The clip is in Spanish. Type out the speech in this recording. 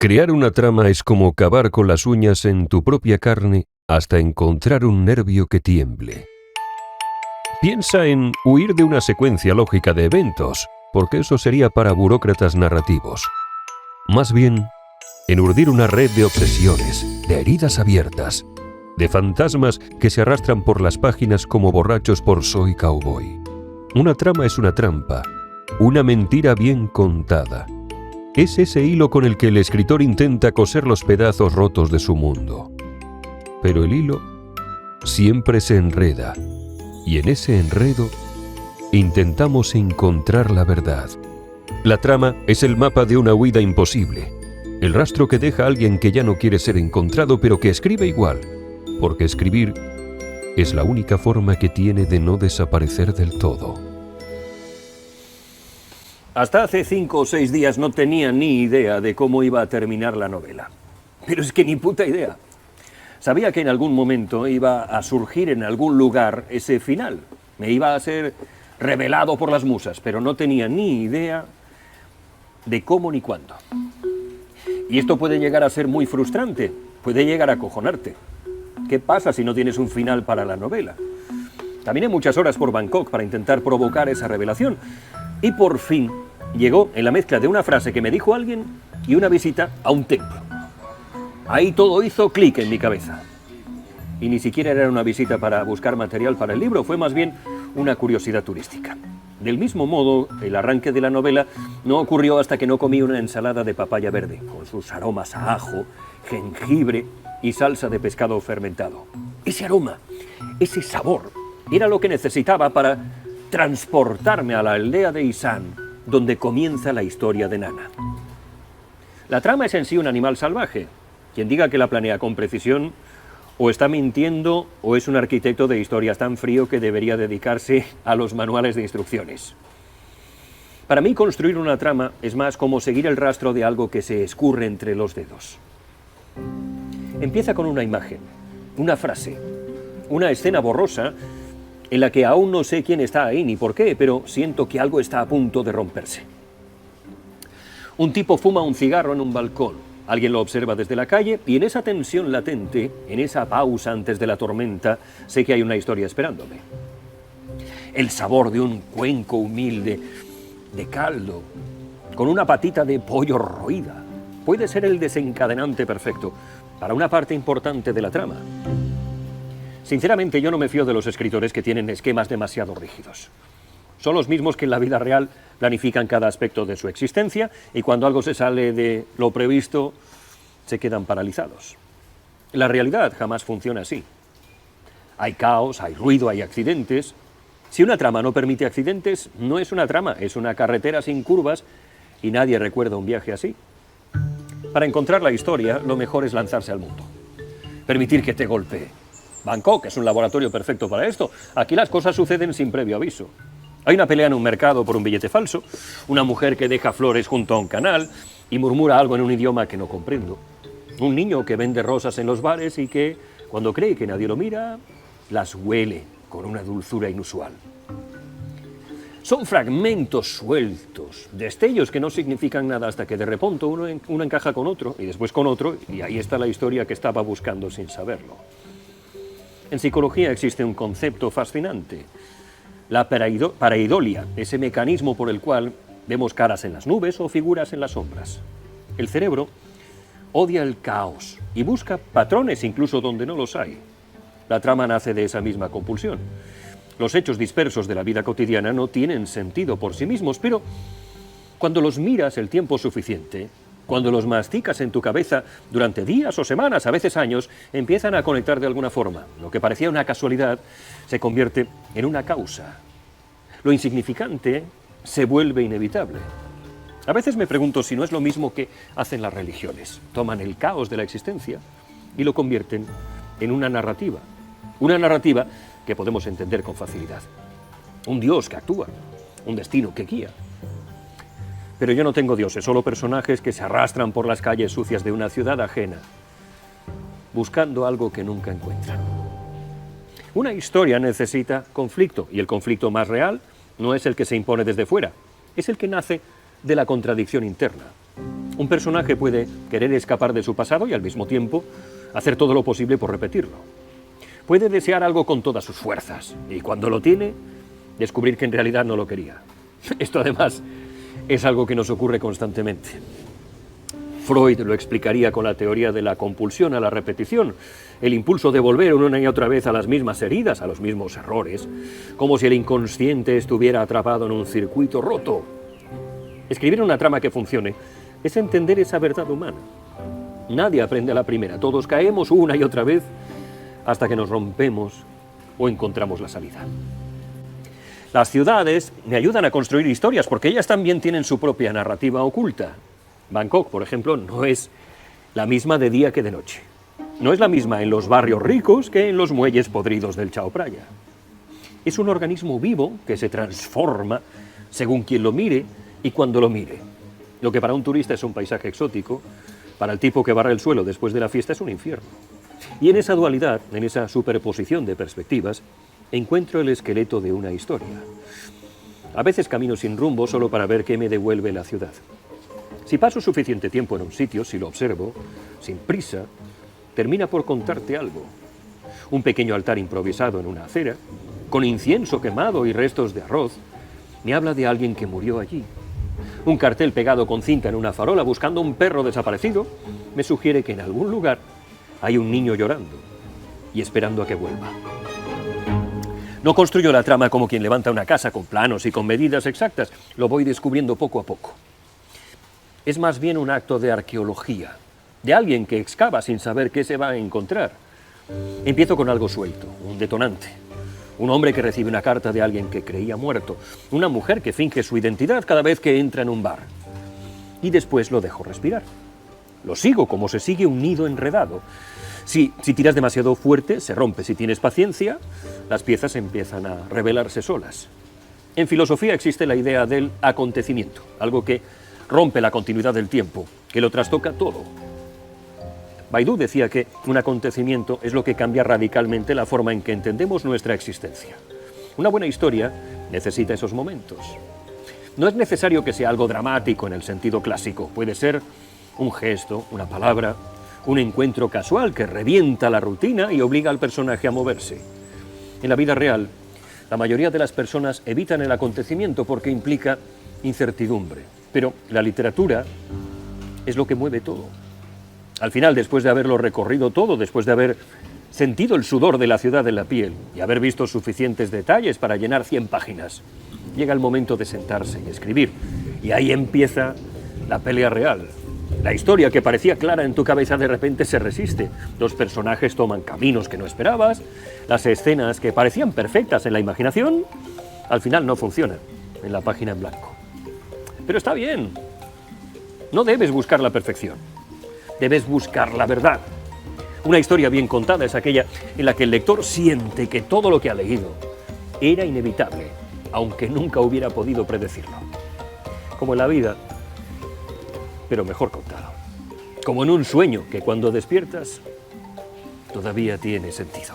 Crear una trama es como cavar con las uñas en tu propia carne hasta encontrar un nervio que tiemble. Piensa en huir de una secuencia lógica de eventos, porque eso sería para burócratas narrativos. Más bien, en urdir una red de obsesiones, de heridas abiertas, de fantasmas que se arrastran por las páginas como borrachos por Soy Cowboy. Una trama es una trampa, una mentira bien contada. Es ese hilo con el que el escritor intenta coser los pedazos rotos de su mundo. Pero el hilo siempre se enreda, y en ese enredo intentamos encontrar la verdad. La trama es el mapa de una huida imposible, el rastro que deja a alguien que ya no quiere ser encontrado, pero que escribe igual, porque escribir es la única forma que tiene de no desaparecer del todo. Hasta hace 5 o 6 días no tenía ni idea de cómo iba a terminar la novela. Pero es que ni puta idea. Sabía que en algún momento iba a surgir en algún lugar ese final. Me iba a ser revelado por las musas, pero no tenía ni idea de cómo ni cuándo. Y esto puede llegar a ser muy frustrante, puede llegar a acojonarte. ¿Qué pasa si no tienes un final para la novela? Caminé muchas horas por Bangkok para intentar provocar esa revelación. Y por fin llegó en la mezcla de una frase que me dijo alguien y una visita a un templo. Ahí todo hizo clic en mi cabeza. Y ni siquiera era una visita para buscar material para el libro, fue más bien una curiosidad turística. Del mismo modo, el arranque de la novela no ocurrió hasta que no comí una ensalada de papaya verde, con sus aromas a ajo, jengibre y salsa de pescado fermentado. Ese aroma, ese sabor, era lo que necesitaba para transportarme a la aldea de Isan, donde comienza la historia de Nana. La trama es en sí un animal salvaje. Quien diga que la planea con precisión o está mintiendo o es un arquitecto de historias tan frío que debería dedicarse a los manuales de instrucciones. Para mí, construir una trama es más como seguir el rastro de algo que se escurre entre los dedos. Empieza con una imagen, una frase, una escena borrosa en la que aún no sé quién está ahí ni por qué, pero siento que algo está a punto de romperse. Un tipo fuma un cigarro en un balcón, alguien lo observa desde la calle y en esa tensión latente, en esa pausa antes de la tormenta, sé que hay una historia esperándome. El sabor de un cuenco humilde de caldo, con una patita de pollo roída, puede ser el desencadenante perfecto para una parte importante de la trama. Sinceramente, yo no me fío de los escritores que tienen esquemas demasiado rígidos. Son los mismos que en la vida real planifican cada aspecto de su existencia y cuando algo se sale de lo previsto, se quedan paralizados. La realidad jamás funciona así. Hay caos, hay ruido, hay accidentes. Si una trama no permite accidentes, no es una trama, es una carretera sin curvas y nadie recuerda un viaje así. Para encontrar la historia, lo mejor es lanzarse al mundo. Permitir que te golpee. Bangkok es un laboratorio perfecto para esto. Aquí las cosas suceden sin previo aviso. Hay una pelea en un mercado por un billete falso, una mujer que deja flores junto a un canal y murmura algo en un idioma que no comprendo. Un niño que vende rosas en los bares y que, cuando cree que nadie lo mira, las huele con una dulzura inusual. Son fragmentos sueltos, destellos que no significan nada hasta que de repente uno encaja con otro y después con otro y ahí está la historia que estaba buscando sin saberlo. En psicología existe un concepto fascinante, la pareidolia, ese mecanismo por el cual vemos caras en las nubes o figuras en las sombras. El cerebro odia el caos y busca patrones incluso donde no los hay. La trama nace de esa misma compulsión. Los hechos dispersos de la vida cotidiana no tienen sentido por sí mismos, pero cuando los miras el tiempo suficiente, cuando los masticas en tu cabeza durante días o semanas, a veces años, empiezan a conectar de alguna forma. Lo que parecía una casualidad se convierte en una causa. Lo insignificante se vuelve inevitable. A veces me pregunto si no es lo mismo que hacen las religiones. Toman el caos de la existencia y lo convierten en una narrativa. Una narrativa que podemos entender con facilidad. Un Dios que actúa, un destino que guía. Pero yo no tengo dioses, solo personajes que se arrastran por las calles sucias de una ciudad ajena, buscando algo que nunca encuentran. Una historia necesita conflicto, y el conflicto más real no es el que se impone desde fuera, es el que nace de la contradicción interna. Un personaje puede querer escapar de su pasado y al mismo tiempo hacer todo lo posible por repetirlo. Puede desear algo con todas sus fuerzas y cuando lo tiene, descubrir que en realidad no lo quería. Esto además es algo que nos ocurre constantemente. Freud lo explicaría con la teoría de la compulsión a la repetición, el impulso de volver una y otra vez a las mismas heridas, a los mismos errores, como si el inconsciente estuviera atrapado en un circuito roto. Escribir una trama que funcione es entender esa verdad humana. Nadie aprende a la primera, todos caemos una y otra vez hasta que nos rompemos o encontramos la salida. Las ciudades me ayudan a construir historias porque ellas también tienen su propia narrativa oculta. Bangkok, por ejemplo, no es la misma de día que de noche. No es la misma en los barrios ricos que en los muelles podridos del Chao Phraya. Es un organismo vivo que se transforma según quien lo mire y cuando lo mire. Lo que para un turista es un paisaje exótico, para el tipo que barre el suelo después de la fiesta es un infierno. Y en esa dualidad, en esa superposición de perspectivas, encuentro el esqueleto de una historia. A veces camino sin rumbo solo para ver qué me devuelve la ciudad. Si paso suficiente tiempo en un sitio, si lo observo, sin prisa, termina por contarte algo. Un pequeño altar improvisado en una acera, con incienso quemado y restos de arroz, me habla de alguien que murió allí. Un cartel pegado con cinta en una farola buscando un perro desaparecido me sugiere que en algún lugar hay un niño llorando y esperando a que vuelva. No construyo la trama como quien levanta una casa con planos y con medidas exactas, lo voy descubriendo poco a poco. Es más bien un acto de arqueología, de alguien que excava sin saber qué se va a encontrar. Empiezo con algo suelto, un detonante. Un hombre que recibe una carta de alguien que creía muerto. Una mujer que finge su identidad cada vez que entra en un bar. Y después lo dejo respirar. Lo sigo como se sigue un nido enredado. Si tiras demasiado fuerte, se rompe. Si tienes paciencia, las piezas empiezan a revelarse solas. En filosofía existe la idea del acontecimiento, algo que rompe la continuidad del tiempo, que lo trastoca todo. Baidu decía que un acontecimiento es lo que cambia radicalmente la forma en que entendemos nuestra existencia. Una buena historia necesita esos momentos. No es necesario que sea algo dramático en el sentido clásico. Puede ser un gesto, una palabra, un encuentro casual que revienta la rutina y obliga al personaje a moverse. En la vida real, la mayoría de las personas evitan el acontecimiento porque implica incertidumbre. Pero la literatura es lo que mueve todo. Al final, después de haberlo recorrido todo, después de haber sentido el sudor de la ciudad en la piel y haber visto suficientes detalles para llenar 100 páginas, llega el momento de sentarse y escribir. Y ahí empieza la pelea real. La historia que parecía clara en tu cabeza de repente se resiste. Los personajes toman caminos que no esperabas. Las escenas que parecían perfectas en la imaginación, al final no funcionan en la página en blanco. Pero está bien. No debes buscar la perfección. Debes buscar la verdad. Una historia bien contada es aquella en la que el lector siente que todo lo que ha leído era inevitable, aunque nunca hubiera podido predecirlo. Como en la vida, pero mejor contado. Como en un sueño que cuando despiertas todavía tiene sentido.